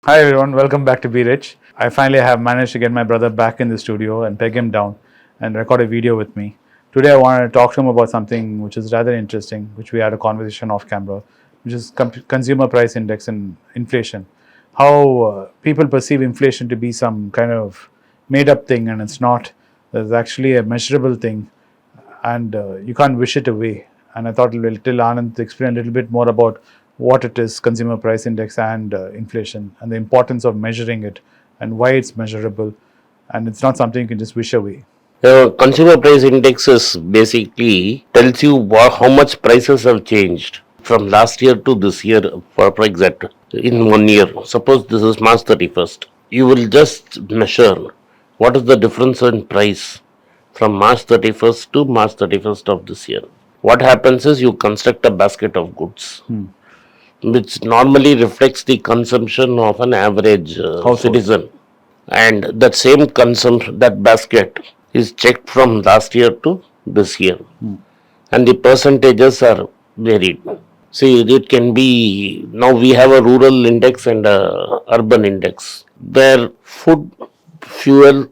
Hi everyone, welcome back to Be Rich. I finally have managed to get my brother back in the studio and peg him down and record a video with me. Today I wanted to talk to him about something which is rather interesting, which we had a conversation off camera, which is consumer price index and inflation. How people perceive inflation to be some kind of made up thing, and it's not. There's actually a measurable thing, and you can't wish it away. And I thought we'll tell Anand to explain a little bit more about what it is, consumer price index and inflation, and the importance of measuring it and why it's measurable. And it's not something you can just wish away. Consumer price index is basically tells you how much prices have changed from last year to this year, for example, in 1 year. Suppose this is March 31st. You will just measure what is the difference in price from March 31st to March 31st of this year. What happens is you construct a basket of goods, which normally reflects the consumption of an average citizen. And that same consumption, that basket is checked from last year to this year. And the percentages are varied. See, it can be, now we have a rural index and a urban index, where food, fuel,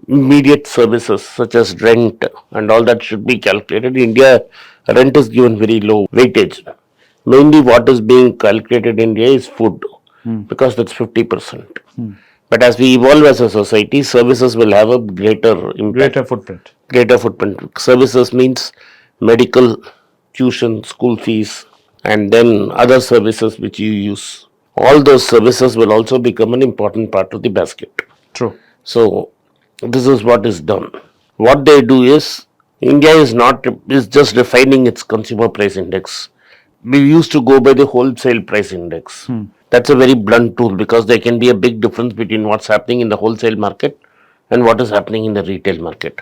immediate services such as rent and all that should be calculated. In India, rent is given very low weightage. Mainly what is being calculated in India is food, because that's 50%. But as we evolve as a society, services will have a greater impact. Greater footprint. Services means medical, tuition, school fees, and then other services which you use. All those services will also become an important part of the basket. True. So this is what is done. What they do is, India is just refining its consumer price index. We used to go by the wholesale price index. That's a very blunt tool, because there can be a big difference between what's happening in the wholesale market and what is happening in the retail market.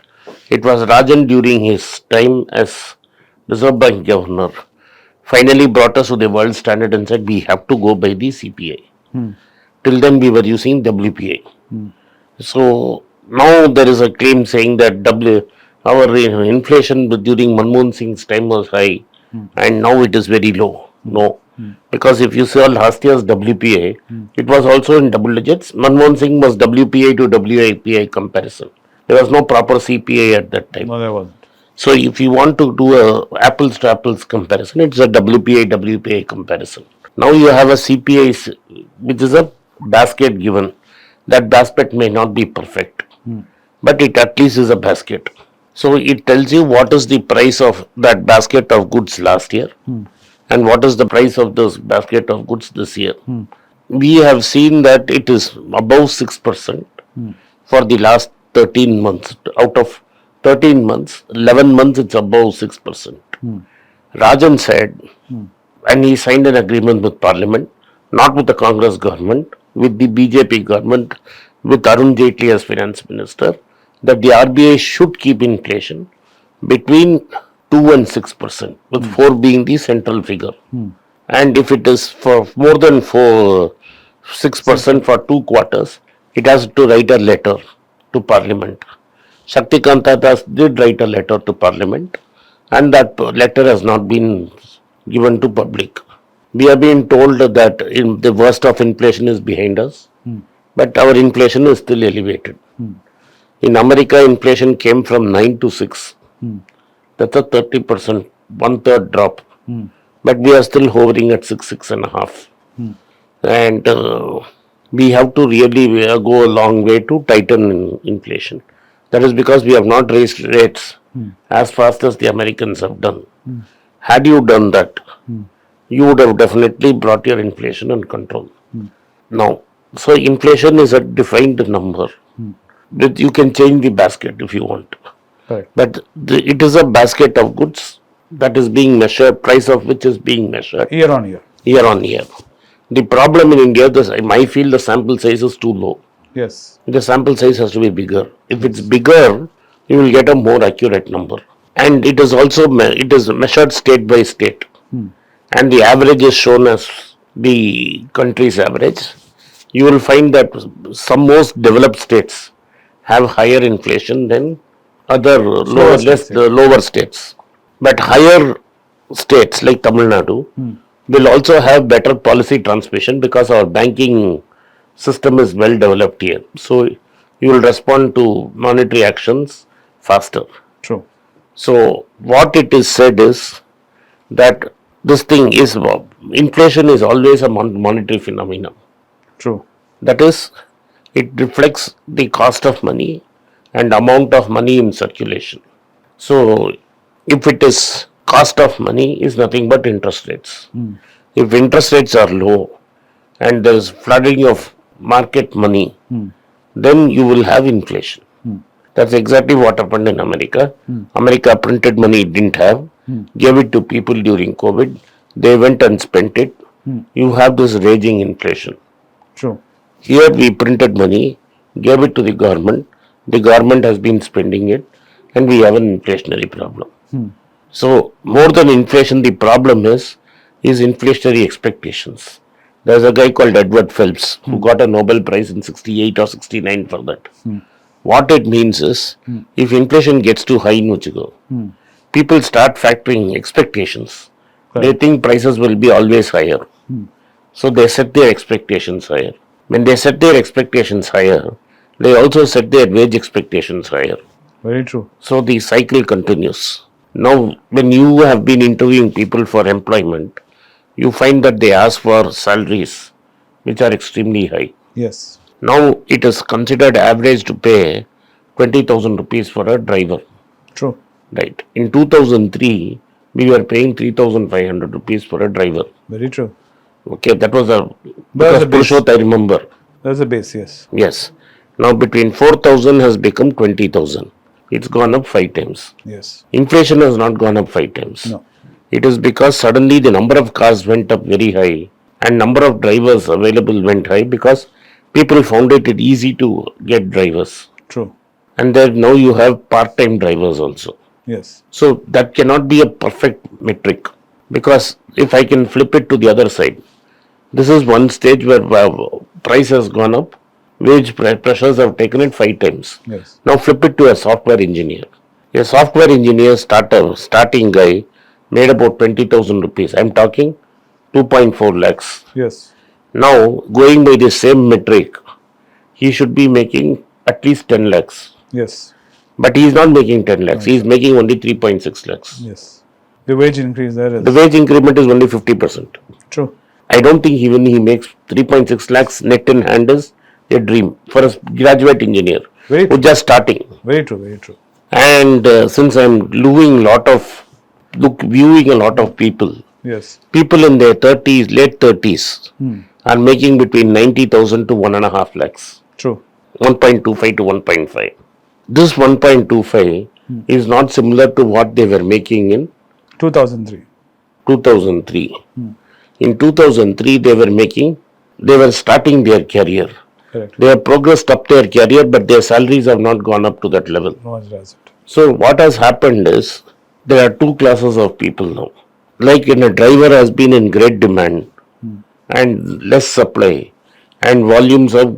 It was Rajan during his time as Reserve Bank governor finally brought us to the world standard and said we have to go by the CPI. Till then we were using WPI. So now there is a claim saying that our inflation during Manmohan Singh's time was high, and now it is very low. No, because if you saw last year's WPA, it was also in double digits. Manmohan Singh was WPA to WIPI comparison. There was no proper CPI at that time. No, there wasn't. So if you want to do a apples to apples comparison, it's a WPA comparison. Now you have a CPI, which is a basket given. That basket may not be perfect, but it at least is a basket. So it tells you what is the price of that basket of goods last year, and what is the price of this basket of goods this year. We have seen that it is above 6% for the last 13 months. Out of 13 months, 11 months it's above 6%. Rajan said, and he signed an agreement with Parliament, not with the Congress government, with the BJP government, with Arun Jaitley as finance minister, that the RBI should keep inflation between 2 and 6%, with 4 being the central figure. And if it is for more than 6% for 2 quarters, it has to write a letter to Parliament. Shaktikanta Das did write a letter to Parliament, and that letter has not been given to public. We are being told that the worst of inflation is behind us, but our inflation is still elevated. In America, inflation came from 9 to 6. That's a 30%, one-third drop. But we are still hovering at 6.5. And we have to really go a long way to tighten inflation. That is because we have not raised rates as fast as the Americans have done. Had you done that, you would have definitely brought your inflation under control. Now, so inflation is a defined number. You can change the basket if you want. Right. But it is a basket of goods that is being measured, price of which is being measured Year on year. year on year. The problem in India, I feel the sample size is too low. Yes. The sample size has to be bigger. If it's bigger, you will get a more accurate number. And it is also it is measured state by state. And the average is shown as the country's average. You will find that some most developed states have higher inflation than other lower states. But higher states like Tamil Nadu will also have better policy transmission, because our banking system is well developed here. So you will respond to monetary actions faster. True. So what it is said is that this thing is inflation is always a monetary phenomenon. True. That is, it reflects the cost of money and amount of money in circulation. So if it is cost of money is nothing but interest rates. If interest rates are low and there is flooding of market money, then you will have inflation. That's exactly what happened in America. America printed money it didn't have, gave it to people during COVID. They went and spent it. You have this raging inflation. True. Here we printed money, gave it to the government has been spending it, and we have an inflationary problem. So more than inflation, the problem is inflationary expectations. There's a guy called Edward Phelps who got a Nobel Prize in 68 or 69 for that. What it means is, if inflation gets too high in Uchigo, people start factoring expectations. They think prices will be always higher. So they set their expectations higher. When they set their expectations higher, they also set their wage expectations higher. Very true. So the cycle continues. Now, when you have been interviewing people for employment, you find that they ask for salaries which are extremely high. Yes. Now, it is considered average to pay 20,000 rupees for a driver. True. Right. In 2003, we were paying 3,500 rupees for a driver. Very true. Okay, that was a That was a base. Purushot, I remember. That's a base, yes. Yes. Now between 4,000 has become 20,000. It's gone up 5 times. Yes. Inflation has not gone up 5 times. No. It is because suddenly the number of cars went up very high and number of drivers available went high because people found it easy to get drivers. True. And then now you have part-time drivers also. Yes. So that cannot be a perfect metric because if I can flip it to the other side, this is one stage where price has gone up, wage pressures have taken it 5 times. Yes. Now flip it to a software engineer. A software engineer starting guy made about 20,000 rupees. I'm talking 2.4 lakhs. Yes. Now going by the same metric, he should be making at least 10 lakhs. Yes. But he is not making 10 lakhs. He is making only 3.6 lakhs. Yes. The wage increase there is. The wage increment is only 50%. True. I don't think even he makes 3.6 lakhs net in hand is a dream for a graduate engineer Very who's true. just starting. Very true. Very true. And since I'm viewing a lot of people, Yes. people in their 30s, late 30s, are making between 90,000 to 1.5 lakhs, True. 1.25 to 1.5. This 1.25 is not similar to what they were making in 2003. 2003. In 2003, they were starting their career. Correct. They have progressed up their career, but their salaries have not gone up to that level. No one does it. So what has happened is, there are 2 classes of people now. Like when a driver has been in great demand and less supply, and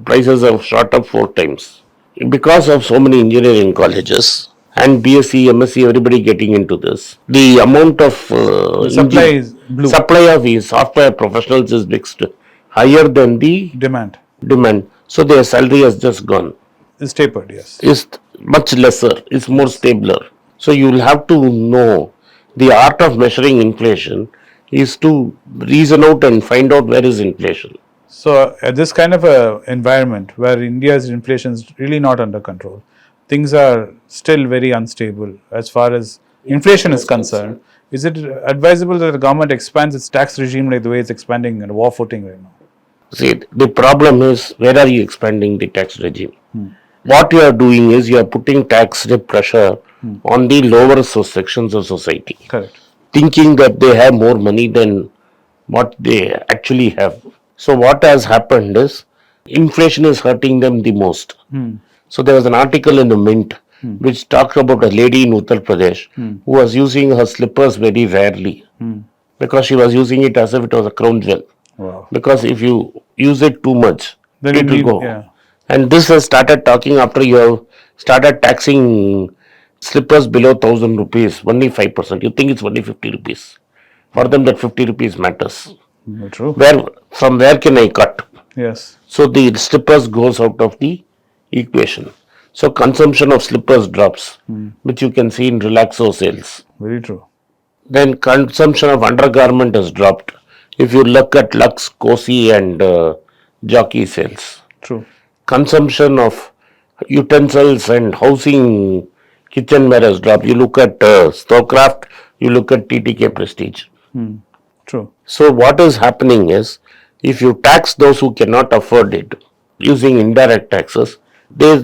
prices have shot up 4 times. Because of so many engineering colleges and BSc, MSc, everybody getting into this, the amount of Supply is blue. supply of these software professionals is mixed higher than the Demand demand. So their salary has just gone. is tapered. Yes. Is much lesser, is more stabler. So you will have to know the art of measuring inflation is to reason out and find out where is inflation. So this kind of a environment where India's inflation is really not under control, things are still very unstable as far as inflation is concerned. Is it advisable that the government expands its tax regime like the way it's expanding in war footing right now? See, the problem is, where are you expanding the tax regime? What you are doing is you are putting tax pressure on the lower sections of society, Correct. thinking that they have more money than what they actually have. So what has happened is, inflation is hurting them the most. So there was an article in the Mint which talked about a lady in Uttar Pradesh who was using her slippers very rarely because she was using it as if it was a crown jewel. Wow. Because if you use it too much, Then it you will need- go. yeah. And this has started talking after you have started taxing slippers below 1,000 rupees, only 5%. You think it's only 50 rupees. For them, that 50 rupees matters. True. From where can I cut? Yes. So the slippers goes out of the equation. So consumption of slippers drops, which you can see in relaxo sales. Very true. Then consumption of undergarment has dropped. If you look at Lux, Cosi and Jockey sales, True. consumption of utensils and housing kitchenware has dropped. You look at Stowcraft, you look at TTK Prestige. True. So what is happening is, if you tax those who cannot afford it using indirect taxes, they'll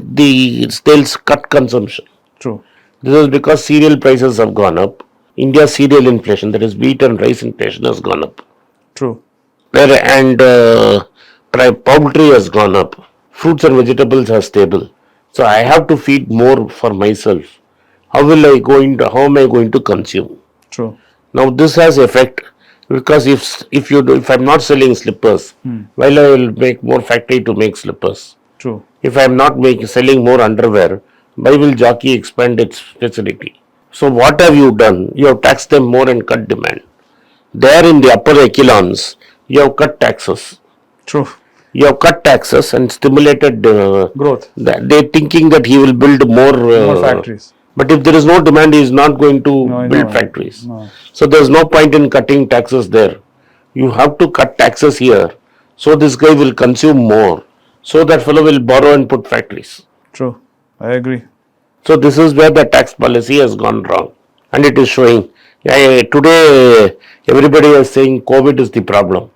cut consumption. True. This is because cereal prices have gone up. India's cereal inflation, that is wheat and rice inflation, has gone up. True. And poultry has gone up. Fruits and vegetables are stable. So I have to feed more for myself. How am I going to consume? True. Now this has effect, because if I'm not selling slippers, while I will make more factory to make slippers. True. If I'm not selling more underwear, why will Jockey expand its facility? So what have you done? You have taxed them more and cut demand. There in the upper echelons, you have cut taxes. True. You have cut taxes and stimulated Growth. they're thinking that he will build More factories. But if there is no demand, he is not going to No, build no, factories. no. So there's no point in cutting taxes there. You have to cut taxes here. So this guy will consume more. So that fellow will borrow and put factories. True. I agree. So this is where the tax policy has gone wrong. And it is showing. Today, everybody is saying COVID is the problem.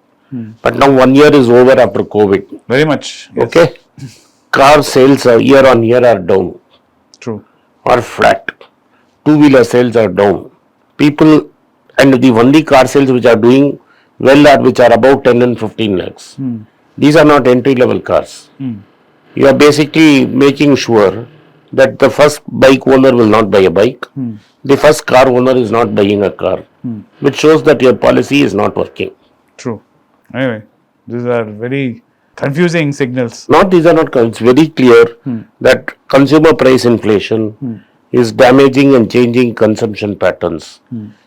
But now 1 year is over after COVID. Very much. Yes. Okay? Car sales are year on year are down True. or flat. Two-wheeler sales are down. People, and the only car sales which are doing well are which are about 10 and 15 lakhs. These are not entry-level cars. You are basically making sure that the first bike owner will not buy a bike. The first car owner is not buying a car, which shows that your policy is not working. True. Anyway, these are very confusing signals. These are not, it's very clear that consumer price inflation is damaging and changing consumption patterns.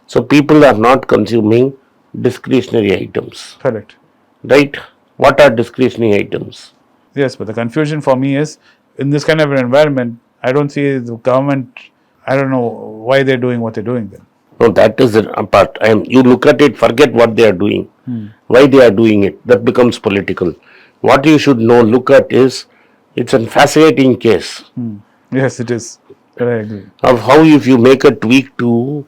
So people are not consuming discretionary items. Correct. Right? What are discretionary items? Yes, but the confusion for me is, in this kind of an environment, I don't see the government, I don't know why they're doing what they're doing then. No, that is a part. You look at it, forget what they are doing. Why they are doing it, that becomes political. What you should know, look at is, it's a fascinating case Yes, it is. I agree. of how if you make a tweak to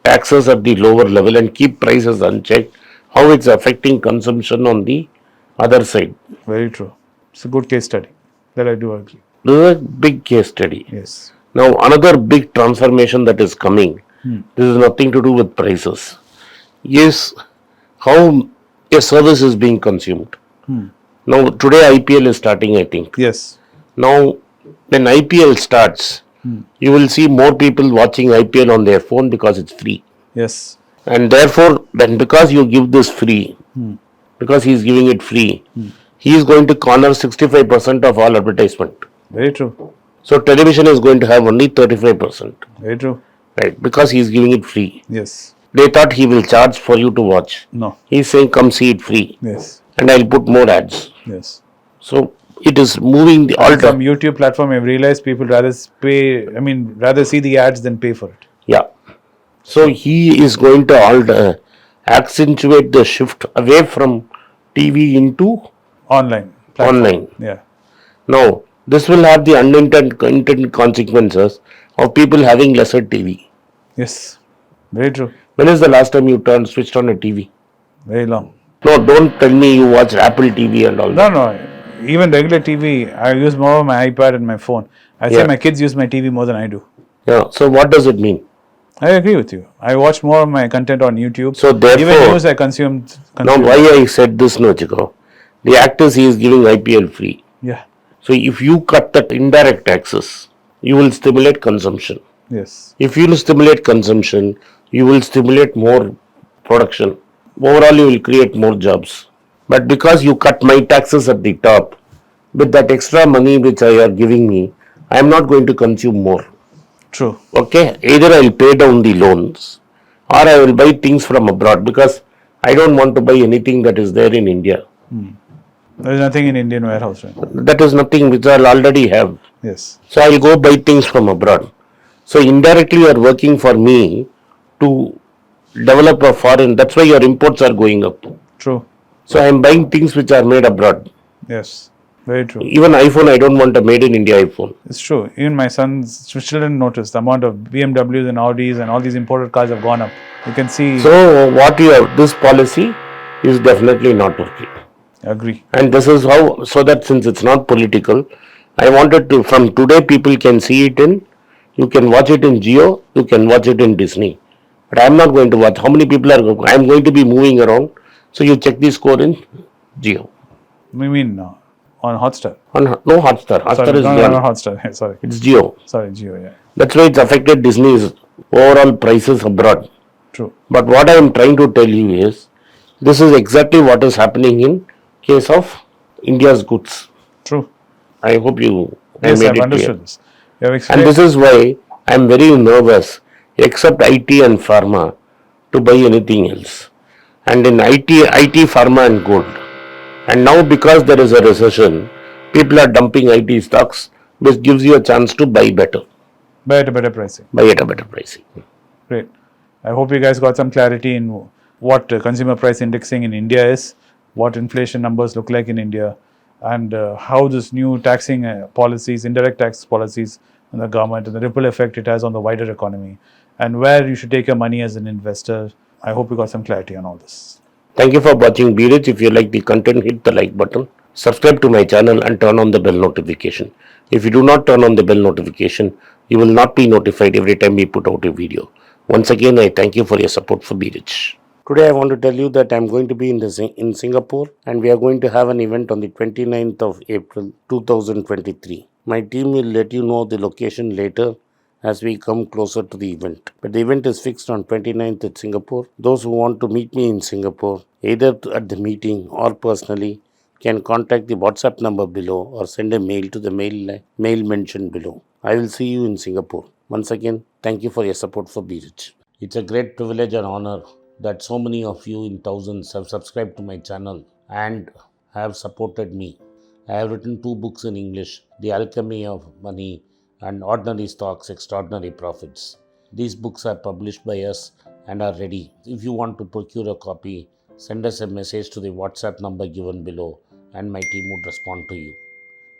taxes at the lower level and keep prices unchecked, how it's affecting consumption on the other side. Very true. It's a good case study. That I do agree. This is a big case study. Yes. Now, another big transformation that is coming, this is nothing to do with prices, is how a service is being consumed. Now, today IPL is starting, I think. Yes. Now, when IPL starts, you will see more people watching IPL on their phone because it's free. Yes. And therefore, then because you give this free, because he is giving it free, he is going to corner 65% of all advertisement. Very true. So television is going to have only 35%. Very true. Right? Because he is giving it free. Yes. They thought he will charge for you to watch. No. He is saying, come see it free. Yes. And I'll put more ads. Yes. So it is moving the From alter. YouTube platform, I've realized people rather see the ads than pay for it. Yeah. So he is going to accentuate the shift away from TV into Online. Platform. online. Yeah. Now, this will have the unintended consequences of people having lesser TV. Yes. Very true. When is the last time you switched on a TV? Very long. No, don't tell me you watch Apple TV and all that. No. Even regular TV, I use more of my iPad and my phone. I say my kids use my TV more than I do. Yeah. So what does it mean? I agree with you. I watch more of my content on YouTube. So therefore, even news I consume. Now why I said this, no, Chico? The actors he is giving IPL free. Yeah. So if you cut that indirect taxes, you will stimulate consumption. Yes. If you will stimulate consumption, you will stimulate more production. Overall, you will create more jobs. But because you cut my taxes at the top, with that extra money which you are giving me, I am not going to consume more. True. Okay? Either I will pay down the loans or I will buy things from abroad because I don't want to buy anything that is there in India. There is nothing in Indian warehouse right now. That is nothing which I'll already have. Yes. So I'll go buy things from abroad. So indirectly you are working for me to develop a foreign. That's why your imports are going up. True. So I'm buying things which are made abroad. Yes. Very true. Even iPhone, I don't want a made in India iPhone. It's true. Even my son's children notice the amount of BMWs and Audis and all these imported cars have gone up. You can see. So what you have, this policy is definitely not working. Agree. And this is how, so that since it's not political, I wanted to, from today people can see it in, you can watch it in Jio, you can watch it in Disney. But I'm not going to watch. How many people are, I'm going to be moving around. So you check the score in Jio. We mean on Hotstar. No Hotstar. Hotstar Sorry, is no, gone. no, Hotstar. Sorry. It's Jio. Sorry, Jio, yeah. That's why it's affected Disney's overall prices abroad. True. But what I am trying to tell you is, this is exactly what is happening in case of India's goods. True. I hope I Yes, made I've it understood clear. this. You have And explained. this is why I am very nervous, except IT and pharma, to buy anything else. And in IT, pharma and gold. And now because there is a recession, people are dumping IT stocks, which gives you a chance to buy better, Better pricing. buy at a better pricing. Great. I hope you guys got some clarity in what consumer price indexing in India is, what inflation numbers look like in India, and how this new taxing policies, indirect tax policies in the government, and the ripple effect it has on the wider economy, and where you should take your money as an investor. I hope you got some clarity on all this. Thank you for watching B-Rich. If you like the content, hit the like button, subscribe to my channel and turn on the bell notification. If you do not turn on the bell notification, you will not be notified every time we put out a video. Once again, I thank you for your support for B-Rich. Today I want to tell you that I am going to be in Singapore, and we are going to have an event on the 29th of April 2023. My team will let you know the location later as we come closer to the event. But the event is fixed on 29th at Singapore. Those who want to meet me in Singapore, either at the meeting or personally, can contact the WhatsApp number below or send a mail to the mail mentioned below. I will see you in Singapore. Once again, thank you for your support for B-Rich. It's a great privilege and honor that so many of you in thousands have subscribed to my channel and have supported me. I have written 2 books in English, The Alchemy of Money and Ordinary Stocks, Extraordinary Profits. These books are published by us and are ready. If you want to procure a copy, send us a message to the WhatsApp number given below and my team would respond to you.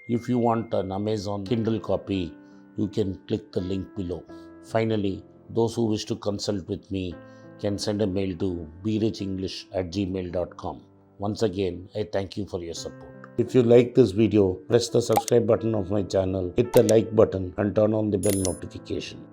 If you want an Amazon Kindle copy, you can click the link below. Finally, those who wish to consult with me can send a mail to berichenglish@gmail.com. Once again, I thank you for your support. If you like this video, press the subscribe button of my channel, hit the like button and turn on the bell notification.